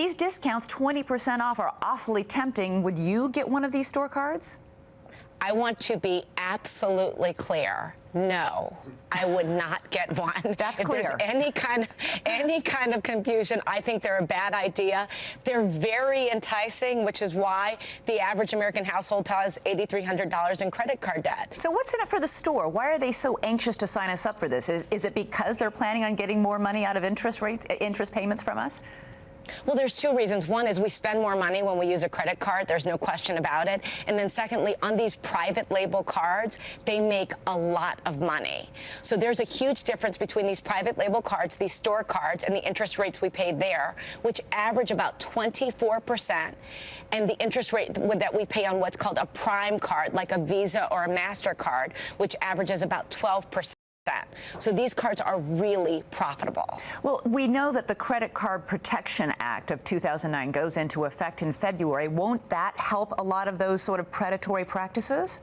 these discounts, 20% off, are awfully tempting. Would you get one of these store cards? I want to be absolutely clear. No, I would not get one. That's if clear. If there's any kind of confusion, I think they're a bad idea. They're very enticing, which is why the average American household has $8,300 in credit card debt. So what's in it for the store? Why are they so anxious to sign us up for this? Is it because they're planning on getting more money out of interest payments from us? Well, there's two reasons. One is we spend more money when we use a credit card. There's no question about it. And then secondly, on these private label cards, they make a lot of money. So there's a huge difference between these private label cards, these store cards, and the interest rates we pay there, which average about 24%, and the interest rate that we pay on what's called a prime card, like a Visa or a MasterCard, which averages about 12%. So these cards are really profitable. Well, we know that the Credit Card Protection Act of 2009 goes into effect in February. Won't that help a lot of those sort of predatory practices?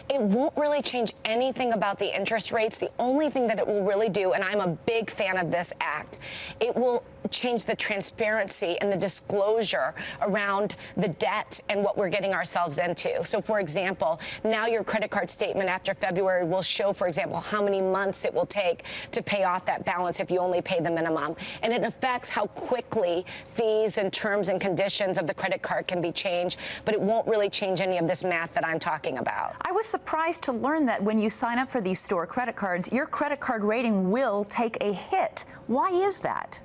It won't really change anything about the interest rates. The only thing that it will really do, and I'm a big fan of this act, it will change the transparency and the disclosure around the debt and what we're getting ourselves into. So, for example, now your credit card statement after February will show, for example, how many months it will take to pay off that balance if you only pay the minimum. And it affects how quickly fees and terms and conditions of the credit card can be changed, but it won't really change any of this math that I'm talking about. I was surprised to learn that when you sign up for these store credit cards, your credit card rating will take a hit. Why is that?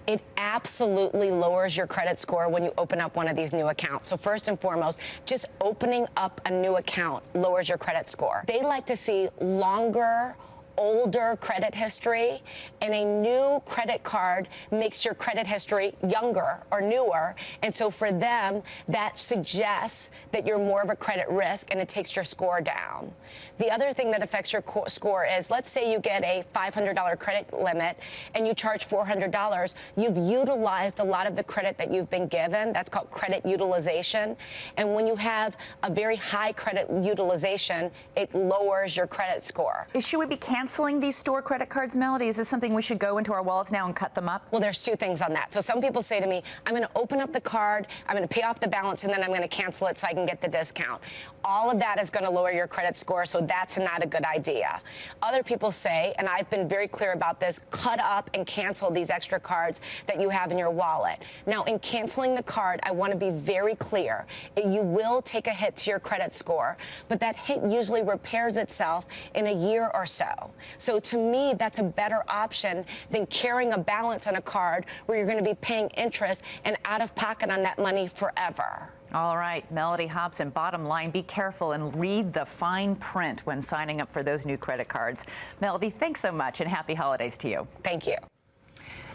It absolutely lowers your credit score when you open up one of these new accounts. So first and foremost, just opening up a new account lowers your credit score. They like to see longer, older credit history, and a new credit card makes your credit history younger or newer. And so for them, that suggests that you're more of a credit risk and it takes your score down. The other thing that affects your score is, let's say you get a $500 credit limit and you charge $400. You've utilized a lot of the credit that you've been given. That's called credit utilization. And when you have a very high credit utilization, it lowers your credit score. Should we be canceling these store credit cards, Mellody? Is this something we should go into our wallets now and cut them up? Well, there's two things on that. So some people say to me, I'm going to open up the card, I'm going to pay off the balance, and then I'm going to cancel it so I can get the discount. All of that is going to lower your credit score, so that's not a good idea. Other people say, and I've been very clear about this, cut up and cancel these extra cards that you have in your wallet. Now, in canceling the card, I want to be very clear. You will take a hit to your credit score, but that hit usually repairs itself in a year or so. So to me, that's a better option than carrying a balance on a card where you're going to be paying interest and out of pocket on that money forever. All right, Mellody Hobson, bottom line, be careful and read the fine print when signing up for those new credit cards. Mellody, thanks so much, and happy holidays to you. Thank you.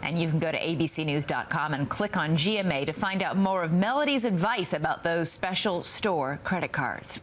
And you can go to abcnews.com and click on GMA to find out more of Mellody's advice about those special store credit cards.